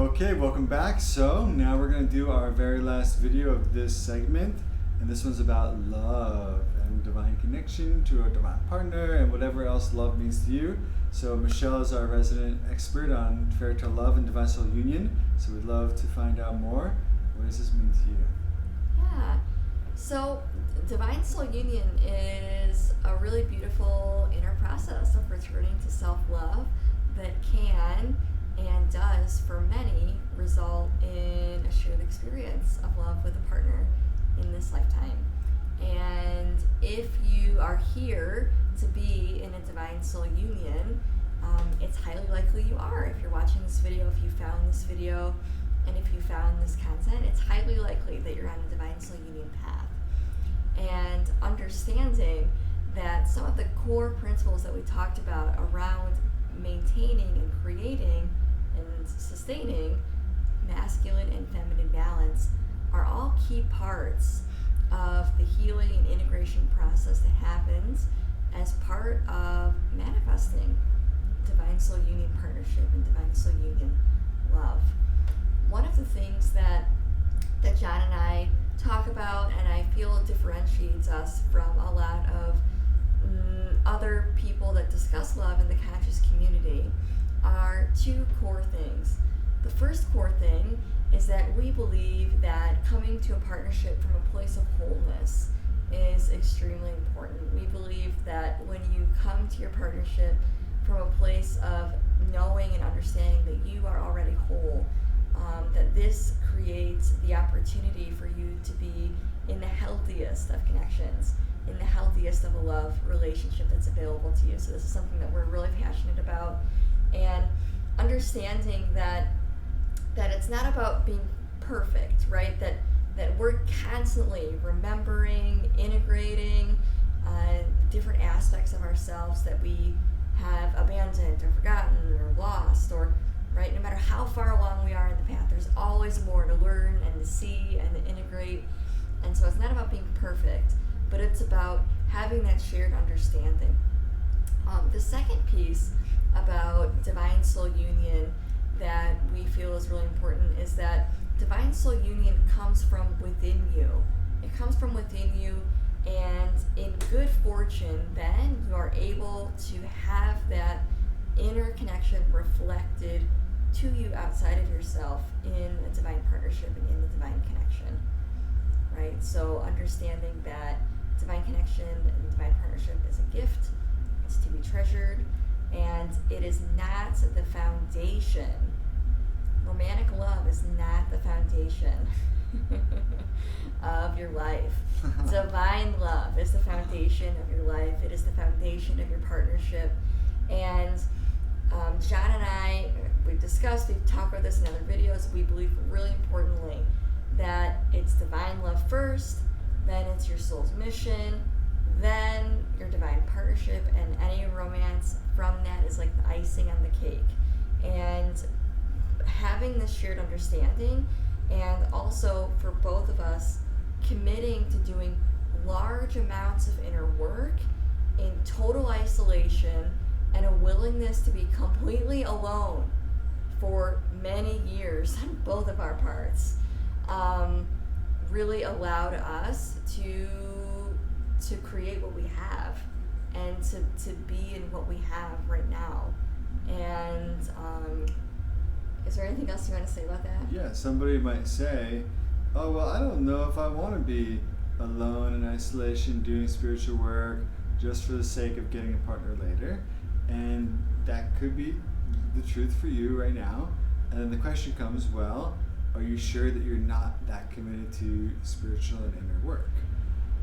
Okay, welcome back. So now we're going to do our very last video of this segment, and this one's about love and divine connection to a divine partner and whatever else love means to you. So Michelle is our resident expert on fairy tale love and divine soul union, so we'd love to find out more. What does this mean to you? Yeah, so divine soul union is a really beautiful inner process of returning to self-love that can and does for many result in a shared experience of love with a partner in this lifetime. And if you are here to be in a divine soul union, it's highly likely you are. If you're watching this video, if you found this video, and if you found this content, it's highly likely that you're on a divine soul union path. And understanding that some of the core principles that we talked about around maintaining and creating and sustaining masculine and feminine balance are all key parts of the healing and integration process that happens as part of manifesting divine soul union partnership and divine soul union love. One of the things that John and I talk about, and I feel differentiates us from a lot of other people that discuss love in the conscious community, are two core things. The first core thing is that we believe that coming to a partnership from a place of wholeness is extremely important. We believe that when you come to your partnership from a place of knowing and understanding that you are already whole, that this creates the opportunity for you to be in the healthiest of connections, in the healthiest of a love relationship that's available to you. So this is something that we're really passionate about, and understanding that it's not about being perfect, right? That we're constantly remembering, integrating different aspects of ourselves that we have abandoned or forgotten or lost, or right, no matter how far along we are in the path, there's always more to learn and to see and to integrate. And so it's not about being perfect, but it's about having that shared understanding. The second piece about divine soul union that we feel is really important is that divine soul union comes from within you. It comes from within you, and in good fortune, then you are able to have that inner connection reflected to you outside of yourself in a divine partnership and in the divine connection, right? So understanding that divine connection and divine partnership is a gift, it's to be treasured, and it is not the foundation. Romantic love is not the foundation of your life. Divine love is the foundation of your life. It is the foundation of your partnership. And John and I, we've talked about this in other videos, we believe really importantly that it's divine love first, then it's your soul's mission, then your divine partnership, and any romance from that is like the icing on the cake. And having this shared understanding, and also for both of us committing to doing large amounts of inner work in total isolation and a willingness to be completely alone for many years on both of our parts, really allowed us to create what we have and to be in what we have right now. And is there anything else you want to say about that? Yeah, somebody might say, oh, well, I don't know if I want to be alone in isolation doing spiritual work just for the sake of getting a partner later. And that could be the truth for you right now. And then the question comes, well, are you sure that you're not that committed to spiritual and inner work?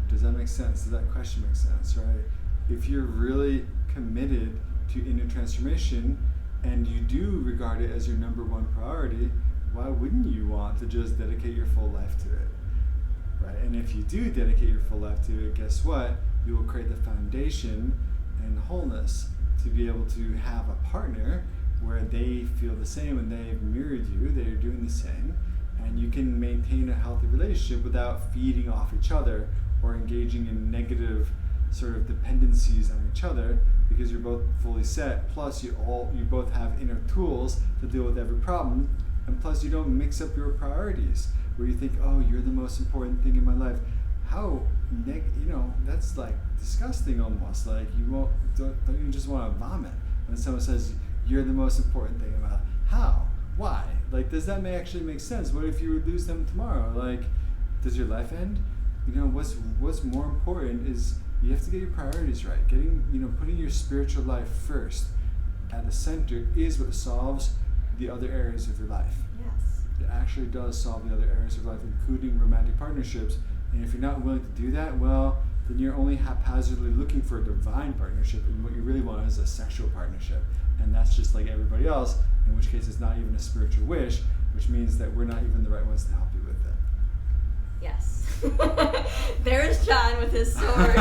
Does that make sense? Does that question make sense, right? If you're really committed to inner transformation and you do regard it as your number one priority, why wouldn't you want to just dedicate your full life to it, right? And if you do dedicate your full life to it, guess what? You will create the foundation and wholeness to be able to have a partner where they feel the same and they've mirrored you, they're doing the same, and you can maintain a healthy relationship without feeding off each other or engaging in negative sort of dependencies on each other, because you're both fully set, plus you both have inner tools to deal with every problem And plus, you don't mix up your priorities where you think, oh, you're the most important thing in my life. How, that's like disgusting almost. Like don't you just want to vomit when someone says you're the most important thing in my life? How? Why? Like, does that actually make sense? What if you would lose them tomorrow? Like, does your life end? What's more important is you have to get your priorities right. Putting your spiritual life first at the center is what solves the other areas of your life. Yes. It actually does solve the other areas of life, including romantic partnerships. And if you're not willing to do that, well, then you're only haphazardly looking for a divine partnership, and what you really want is a sexual partnership. And that's just like everybody else, in which case it's not even a spiritual wish, which means that we're not even the right ones to help you with it. Yes. There's John with his sword.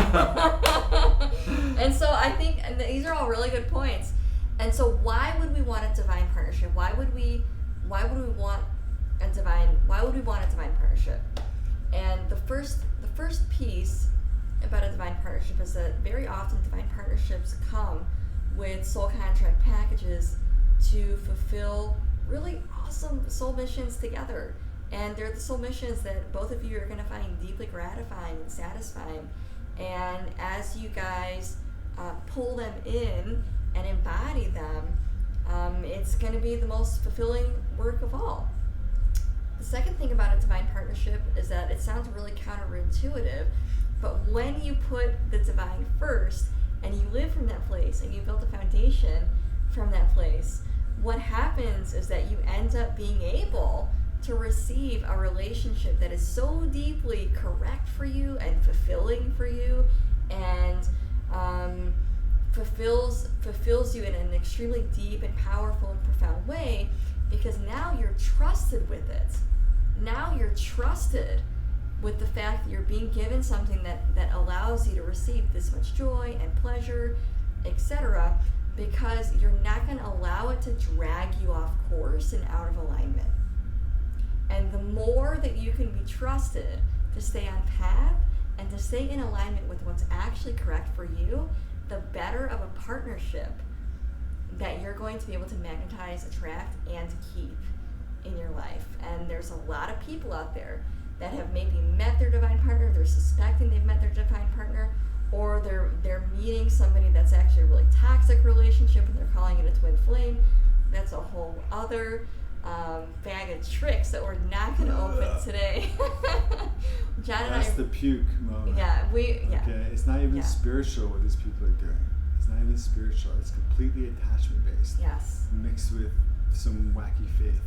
And so I think, and these are all really good points. And so why would we want a divine partnership? Why would we want a divine partnership? And the first piece about a divine partnership is that very often divine partnerships come with soul contract packages to fulfill really awesome soul missions together. And they're the soul missions that both of you are going to find deeply gratifying and satisfying. And as you guys pull them in and embody them, it's going to be the most fulfilling work of all. The second thing about a divine partnership is that it sounds really counterintuitive, but when you put the divine first and you live from that place and you build a foundation from that place, what happens is that you end up being able to receive a relationship that is so deeply correct for you and fulfilling for you, and fulfills you in an extremely deep and powerful and profound way, because now you're trusted with it. Now you're trusted with the fact that you're being given something that allows you to receive this much joy and pleasure, etc., because you're not going to allow it to drag you off course and out of alignment. And the more that you can be trusted to stay on path and to stay in alignment with what's actually correct for you, the better of a partnership that you're going to be able to magnetize, attract, and keep in your life. And there's a lot of people out there that have maybe met their divine partner, they're suspecting they've met their divine partner, or they're meeting somebody that's actually a really toxic relationship and they're calling it a twin flame. That's a whole other bag of tricks that we're not going to open today. John and That's the puke moment. Yeah, Okay, it's not even spiritual what these people are doing. It's not even spiritual. It's completely attachment based. Yes. Mixed with some wacky faith.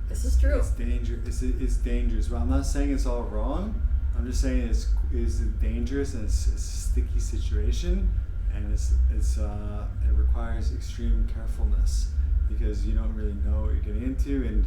This is true. It's dangerous. It's dangerous. Well, I'm not saying it's all wrong. I'm just saying it's dangerous and it's a sticky situation, and it requires extreme carefulness because you don't really know what you're getting into. And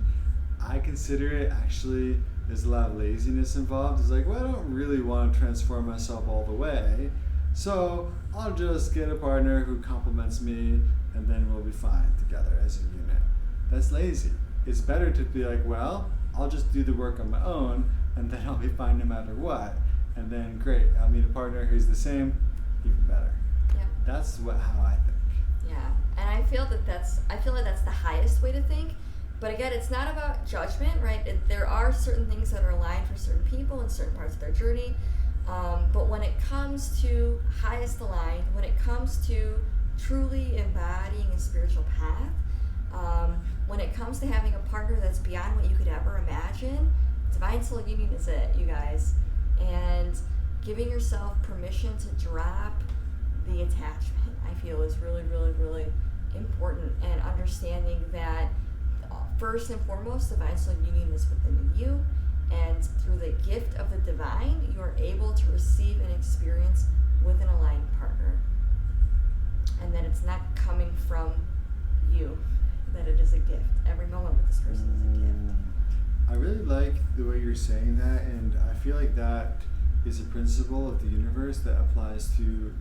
I consider it actually there's a lot of laziness involved. It's like, well, I don't really want to transform myself all the way, so I'll just get a partner who complements me, and then we'll be fine together as a unit. That's lazy. It's better to be like, well, I'll just do the work on my own, and then I'll be fine no matter what. And then great, I'll meet a partner who's the same, even better. Yeah. That's how I think. Yeah, and I feel like that's the highest way to think. But again, it's not about judgment, right? There are certain things that are aligned for certain people in certain parts of their journey. But when it comes to highest aligned, when it comes to truly embodying a spiritual path, when it comes to having a partner that's beyond what you could ever imagine, divine soul union is it, you guys. And giving yourself permission to drop the attachment, I feel, is really, really, really important. And understanding that first and foremost, divine soul union is within you, and through the gift of the divine, you are able to receive an experience with an aligned partner, and that it's not coming from you, that it is a gift. Every moment with this person is a gift. I really like the way you're saying that, and I feel like that is a principle of the universe that applies to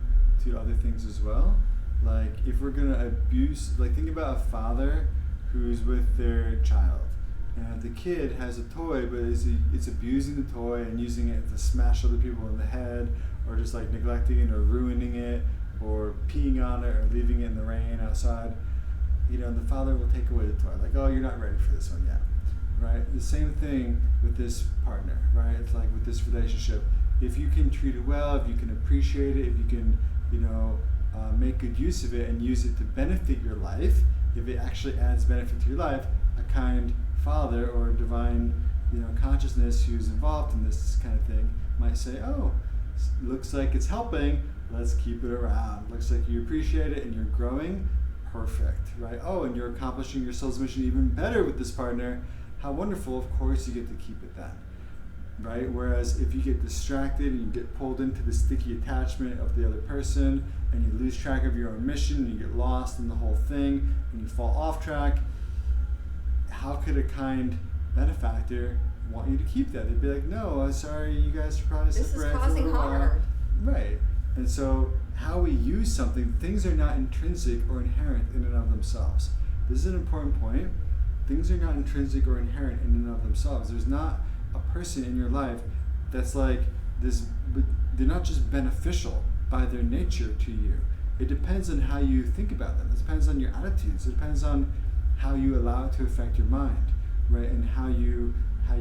other things as well. Like, if we're gonna abuse, like, think about a father who's with their child, and the kid has a toy, but it's abusing the toy and using it to smash other people in the head, or just like neglecting it or ruining it, or peeing on it or leaving it in the rain outside. the father will take away the toy. Like, oh, you're not ready for this one yet, right? The same thing with this partner, right? It's like with this relationship. If you can treat it well, if you can appreciate it, if you can, make good use of it and use it to benefit your life, if it actually adds benefit to your life, a kind father or divine, consciousness who's involved in this kind of thing might say, oh, looks like it's helping, let's keep it around. Looks like you appreciate it and you're growing, perfect, right? Oh, and you're accomplishing your soul's mission even better with this partner. How wonderful, of course you get to keep it then, right? Whereas if you get distracted and you get pulled into the sticky attachment of the other person and you lose track of your own mission and you get lost in the whole thing and you fall off track, how could a kind benefactor want you to keep that? They'd be like, no, I'm sorry, you guys should probably separate for a little while. This is causing harm. Right. And so how we use something, things are not intrinsic or inherent in and of themselves. This is an important point. Things are not intrinsic or inherent in and of themselves. There's not a person in your life that's like this, but they're not just beneficial by their nature to you. It depends on how you think about them. It depends on your attitudes. It depends on how you allow it to affect your mind, right? And how you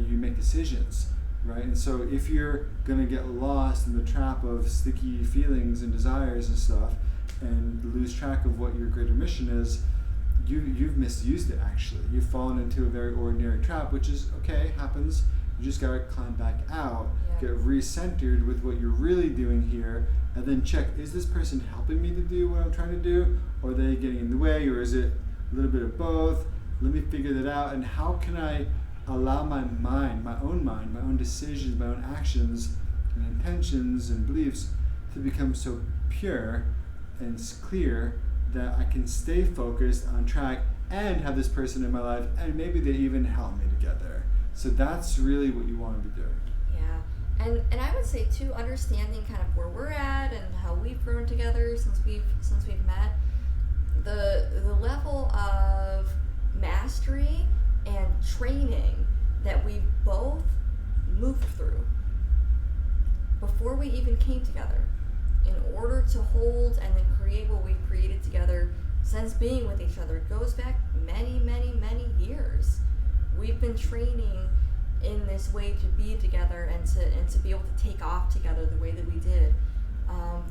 make decisions, right? And so if you're gonna get lost in the trap of sticky feelings and desires and stuff and lose track of what your greater mission is, you've misused it actually. You've fallen into a very ordinary trap, which is okay, happens. You just gotta climb back out, get recentered with what you're really doing here, and then check, is this person helping me to do what I'm trying to do? Or are they getting in the way, or is it a little bit of both? Let me figure that out, and how can I allow my own decisions, my own actions and intentions and beliefs to become so pure and clear that I can stay focused on track and have this person in my life, and maybe they even help me to get there. So that's really what you want to be doing. Yeah, and I would say too, understanding kind of where we're at and how we've grown together since we've met, the level of mastery and training that we both moved through before we even came together in order to hold and then create what we've created together since being with each other goes back many, many, many years. We've been training in this way to be together and to be able to take off together the way that we did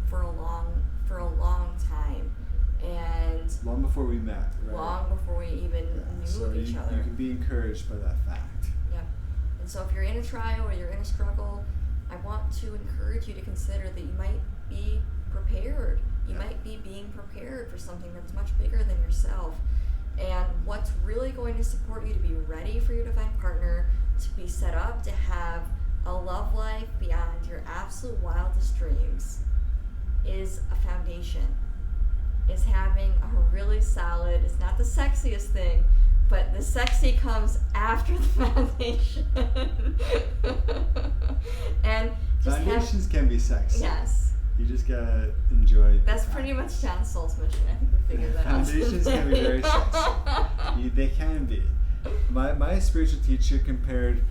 for a long time. And long before we met, right? Long before we even knew of each other. You can be encouraged by that fact. Yep. And so if you're in a trial or you're in a struggle, I want to encourage you to consider that you might be prepared. You might be being prepared for something that's much bigger than yourself. And what's really going to support you to be ready for your divine partner, to be set up to have a love life beyond your absolute wildest dreams, is a foundation. Is having a really solid, it's not the sexiest thing, but the sexy comes after the foundation. And just foundations can be sexy. Yes. You just gotta enjoy. That's pretty much John's soul's mission. I think we figured that out. Foundations can be very sexy. They can be. My spiritual teacher compared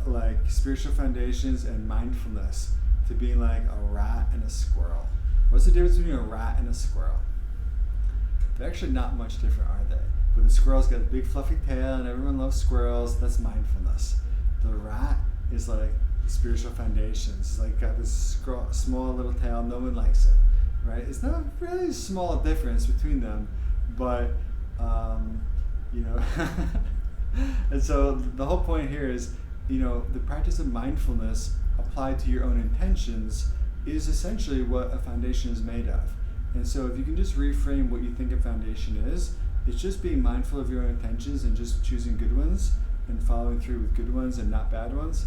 like spiritual foundations and mindfulness to being like a rat and a squirrel. What's the difference between a rat and a squirrel? They're actually not much different, are they? But the squirrel's got a big fluffy tail and everyone loves squirrels. That's mindfulness. The rat is like spiritual foundations. It's like got this small little tail. No one likes it, right? It's not a really small difference between them, but and so the whole point here is, the practice of mindfulness applied to your own intentions is essentially what a foundation is made of. And so if you can just reframe what you think a foundation is, it's just being mindful of your own intentions and just choosing good ones and following through with good ones and not bad ones.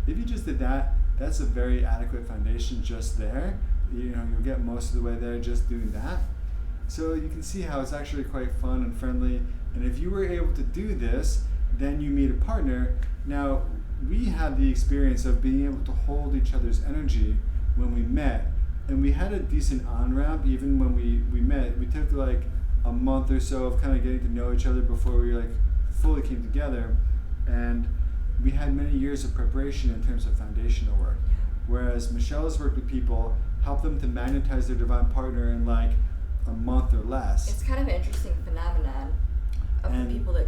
If you just did that, that's a very adequate foundation just there. You'll get most of the way there just doing that. So you can see how it's actually quite fun and friendly. And if you were able to do this, then you meet a partner. Now, we had the experience of being able to hold each other's energy when we met. And we had a decent on-ramp even when we met. We took like a month or so of kind of getting to know each other before we like fully came together. And we had many years of preparation in terms of foundational work. Whereas Michelle has worked with people, helped them to magnetize their divine partner in like a month or less. It's kind of an interesting phenomenon.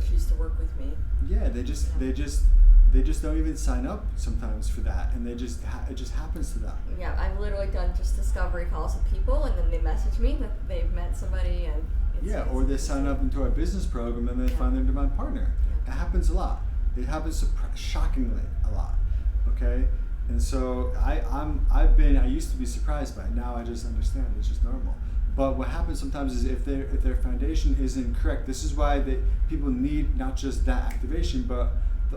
that choose to work with me. Yeah, they just don't even sign up sometimes for that, and it just happens to them. Yeah, I've literally done just discovery calls with people, and then they message me that they've met somebody, and or they sign up into our business program and they find their divine partner. Yeah. It happens a lot. It happens shockingly a lot. Okay, and so I used to be surprised by it. Now I just understand it's just normal. But what happens sometimes is if their foundation isn't correct, this is why people need not just that activation, but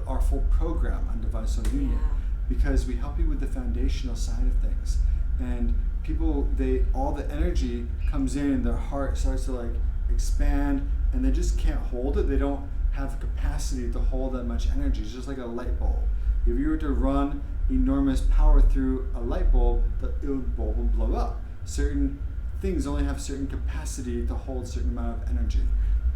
our full program on Divine Soul Union, because we help you with the foundational side of things. And people, all the energy comes in, their heart starts to like expand, and they just can't hold it. They don't have the capacity to hold that much energy. It's just like a light bulb. If you were to run enormous power through a light bulb, the bulb will blow up. Certain things only have certain capacity to hold a certain amount of energy.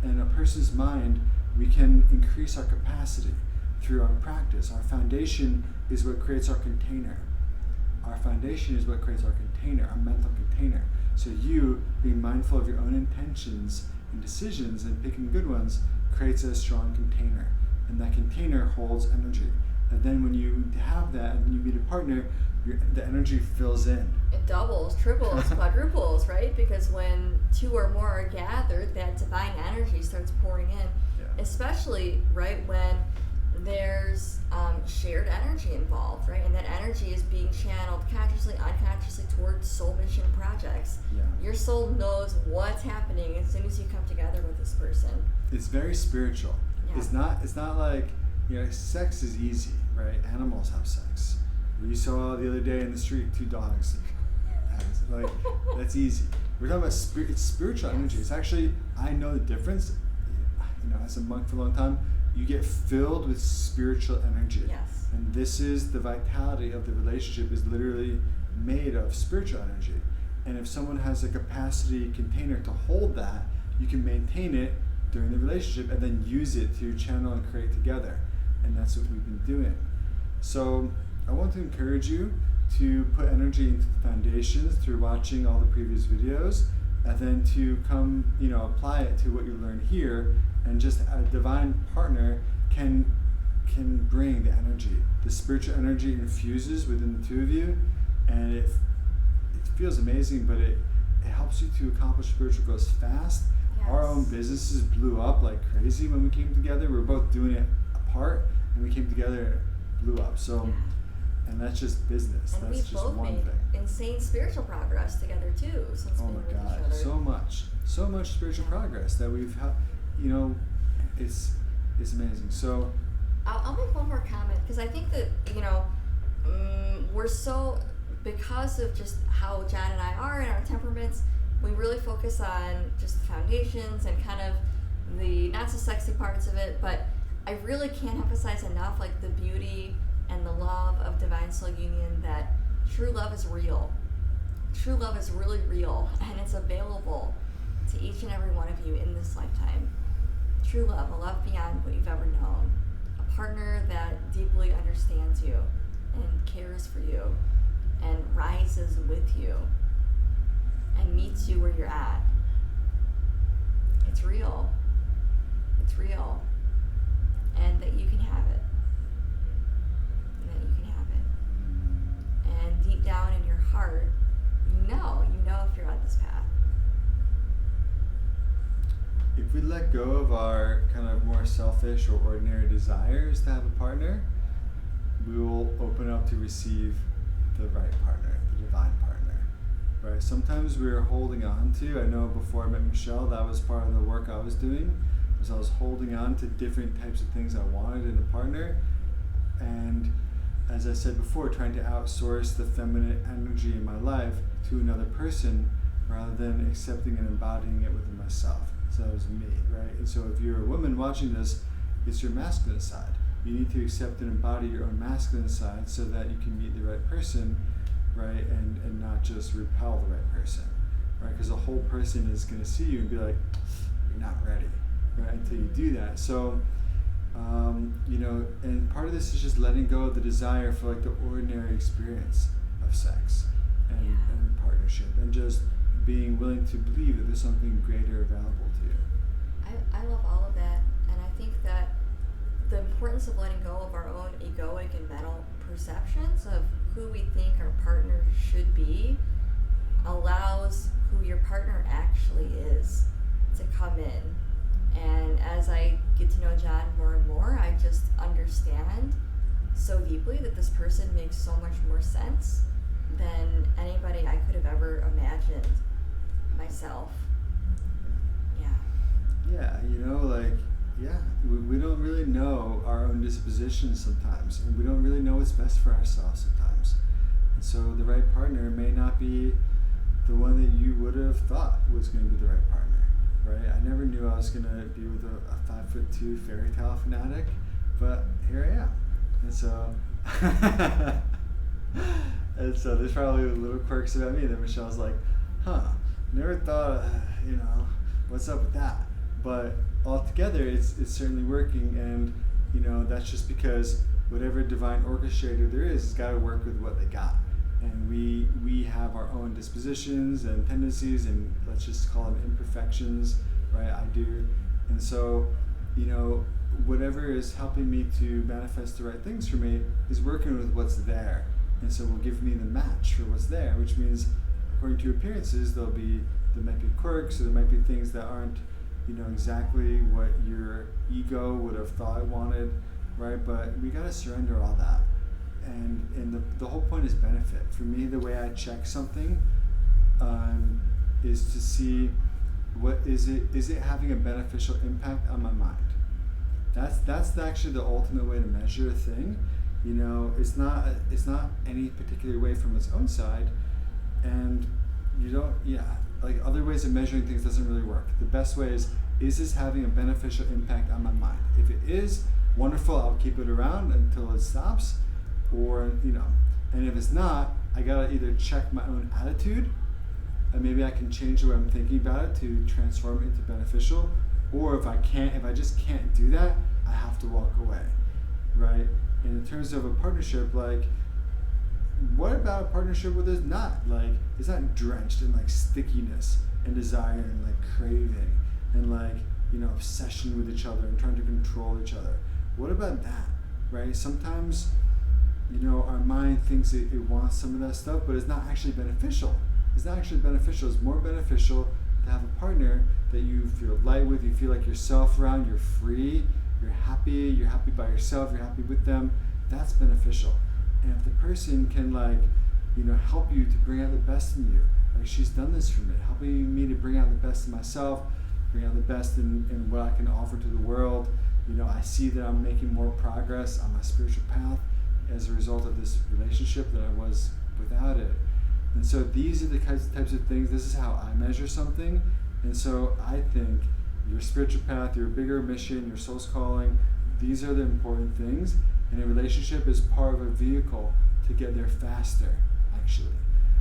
In a person's mind, we can increase our capacity through our practice. Our foundation is what creates our container. Our foundation is what creates our container, our mental container. So you being mindful of your own intentions and decisions and picking good ones creates a strong container. And that container holds energy. And then when you have that and you meet a partner, the energy fills in. It doubles, triples, quadruples, right? Because when two or more are gathered, that divine energy starts pouring in. Especially, right, when there's shared energy involved, right? And that energy is being channeled consciously, unconsciously towards soul mission projects. Yeah. Your soul knows what's happening as soon as you come together with this person. It's very spiritual. Yeah. It's not like, sex is easy, right? Animals have sex. We saw the other day in the street 2 dogs. Like, that's easy. We're talking about it's spiritual energy. It's actually, I know the difference. As a monk for a long time, you get filled with spiritual energy. Yes. And this is the vitality of the relationship is literally made of spiritual energy. And if someone has a capacity container to hold that, you can maintain it during the relationship and then use it to channel and create together. And that's what we've been doing. So I want to encourage you to put energy into the foundations through watching all the previous videos, and then to come, apply it to what you learn here. And just a divine partner can bring the energy. The spiritual energy infuses within the two of you, and it feels amazing, but it helps you to accomplish spiritual goals fast. Yes. Our own businesses blew up like crazy when we came together. We were both doing it apart, and we came together and it blew up. So, and that's just business. And that's just one thing. Insane spiritual progress together too since being with each other. So much spiritual progress that we've had. It's amazing. So I'll make one more comment, because I think that we're so, because of just how John and I are and our temperaments, we really focus on just the foundations and kind of the not so sexy parts of it, but I really can't emphasize enough like the beauty and the love of Divine Soul Union, that true love is real. True love is really real, and it's available to each and every one of you in this lifetime. True love, a love beyond what you've ever known. A partner that deeply understands you and cares for you and rises with you and meets you where you're at. It's real. It's real. And that you can have it. And that you can have it. And deep down in your heart, you know if you're on this path. If we let go of our kind of more selfish or ordinary desires to have a partner, we will open up to receive the right partner, the divine partner, right? Sometimes we're holding on to, I know before I met Michelle, that was part of the work I was doing, was I was holding on to different types of things I wanted in a partner, and as I said before, trying to outsource the feminine energy in my life to another person rather than accepting and embodying it within myself. So that was me, right? And so if you're a woman watching this, it's your masculine side. You need to accept and embody your own masculine side so that you can meet the right person, right? And not just repel the right person, right? Because the whole person is going to see you and be like, you're not ready, right? Until you do that. So, and part of this is just letting go of the desire for like the ordinary experience of sex and partnership, and just being willing to believe that there's something greater available to you. I love all of that, and I think importance of letting go of our own egoic and mental perceptions of who we think our partner should be allows who your partner actually is to come in. And as I get to know John more and more, I just understand so deeply that this person makes so much more sense than anybody I could have ever imagined myself. Yeah, we don't really know our own dispositions sometimes, and we don't really know what's best for ourselves sometimes. And so the right partner may not be the one that you would have thought was going to be the right partner, right? I never knew I was going to be with a 5'2" fairy tale fanatic, but here I am. And so, there's probably little quirks about me that Michelle's like, never thought, what's up with that? But altogether, it's certainly working, and that's just because whatever divine orchestrator there is has got to work with what they got, and we have our own dispositions and tendencies, and let's just call them imperfections, right? I do, and so whatever is helping me to manifest the right things for me is working with what's there, and so will give me the match for what's there, which means according to appearances there might be quirks, or there might be things that aren't exactly what your ego would have thought it wanted, right? But we got to surrender all that, and the whole point is benefit. For me, the way I check something is to see what is it having a beneficial impact on my mind. That's actually the ultimate way to measure a thing. It's not any particular way from its own side, and other ways of measuring things doesn't really work. The best way is this having a beneficial impact on my mind? If it is, wonderful, I'll keep it around until it stops, or and if it's not, I gotta either check my own attitude, and maybe I can change the way I'm thinking about it to transform it into beneficial, or if I just can't do that, I have to walk away, right? And in terms of a partnership, what about a partnership where there's not, it's not drenched in stickiness and desire and craving and obsession with each other and trying to control each other? What about that, right? Sometimes, our mind thinks it wants some of that stuff, but it's not actually beneficial. It's more beneficial to have a partner that you feel light with, you feel like yourself around, you're free, you're happy by yourself, you're happy with them. That's beneficial. And if the person can help you to bring out the best in you, she's done this for me, helping me to bring out the best in myself, bring out the best in what I can offer to the world. I see that I'm making more progress on my spiritual path as a result of this relationship than I was without it. And so these are the types of things, this is how I measure something. And so I think your spiritual path, your bigger mission, your soul's calling, these are the important things. And a relationship is part of a vehicle to get there faster, actually.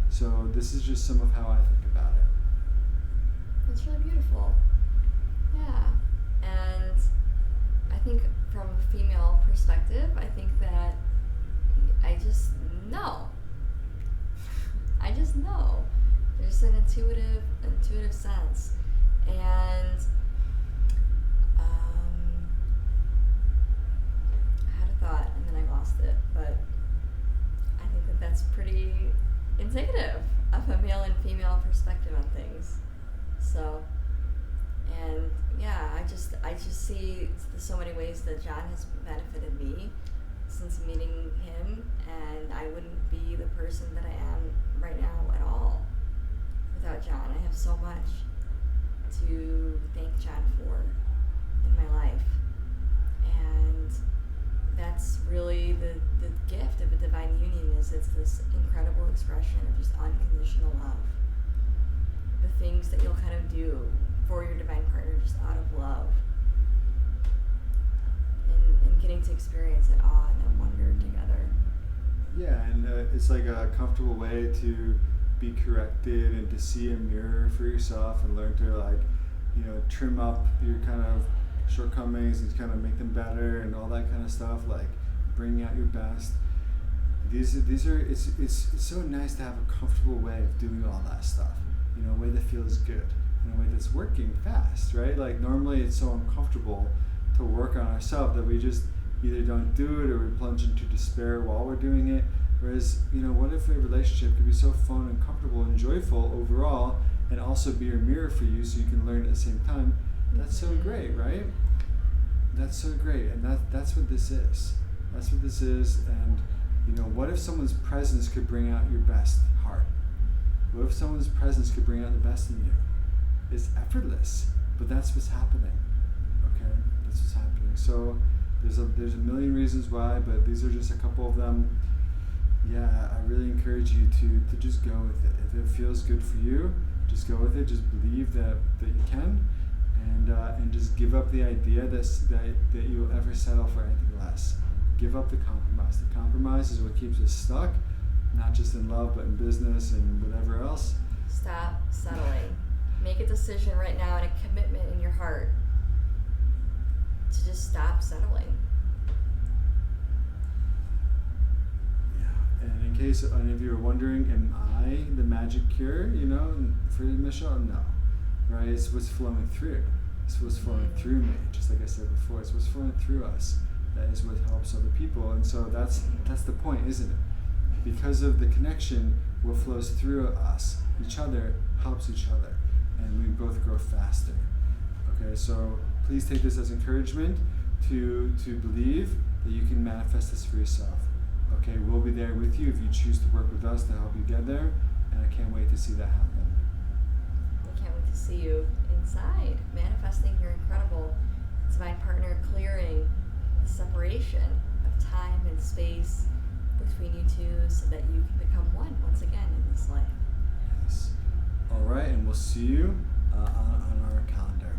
So this is just some of how I think about it. That's really beautiful. Yeah. And I think from a female perspective, I think that I just know. There's an intuitive sense. And I had a thought and then I lost it, but I think that that's pretty indicative of a male and female perspective on things. So, and yeah, I just see so many ways that John has benefited me since meeting him, and I wouldn't be the person that I am right now at all without John. I have so much to thank John for in my life, and that's really the gift of a divine union. Is it's this incredible expression of just unconditional love. The things that you'll kind of do for your divine partner just out of love, and getting to experience that awe and that wonder together. Yeah, and it's a comfortable way to be corrected and to see a mirror for yourself and learn to trim up your kind of shortcomings and kind of make them better and all that kind of stuff, bringing out your best. These are it's so nice to have a comfortable way of doing all that stuff, a way that feels good, in a way that's working fast, right? Normally it's so uncomfortable to work on ourselves that we just either don't do it or we plunge into despair while we're doing it. Whereas, what if a relationship could be so fun and comfortable and joyful overall, and also be a mirror for you so you can learn at the same time? That's so great, right? That's so great, and that's what this is. That's what this is, and what if someone's presence could bring out your best heart? What if someone's presence could bring out the best in you? It's effortless, but that's what's happening. Okay, that's what's happening. So there's a million reasons why, but these are just a couple of them. Yeah, I really encourage you to just go with it. If it feels good for you, just go with it. Just believe that you can, and just give up the idea that you'll ever settle for anything less. Give up the compromise. The compromise is what keeps us stuck, not just in love, but in business and whatever else. Stop settling. Make a decision right now and a commitment in your heart to just stop settling. Yeah. And in case any of you are wondering, am I the magic cure, for Michelle? No. Right? It's what's flowing through. It's what's flowing through me, just like I said before. It's what's flowing through us. That is what helps other people. And so that's the point, isn't it? Because of the connection, what flows through us, each other, helps each other. And we both grow faster. Okay, so please take this as encouragement to believe that you can manifest this for yourself. Okay, we'll be there with you if you choose to work with us to help you get there. And I can't wait to see that happen. I can't wait to see you inside, manifesting your incredible divine partner, clearing the separation of time and space between you two so that you can become one once again in this life. Yes. All right, and we'll see you on our calendar.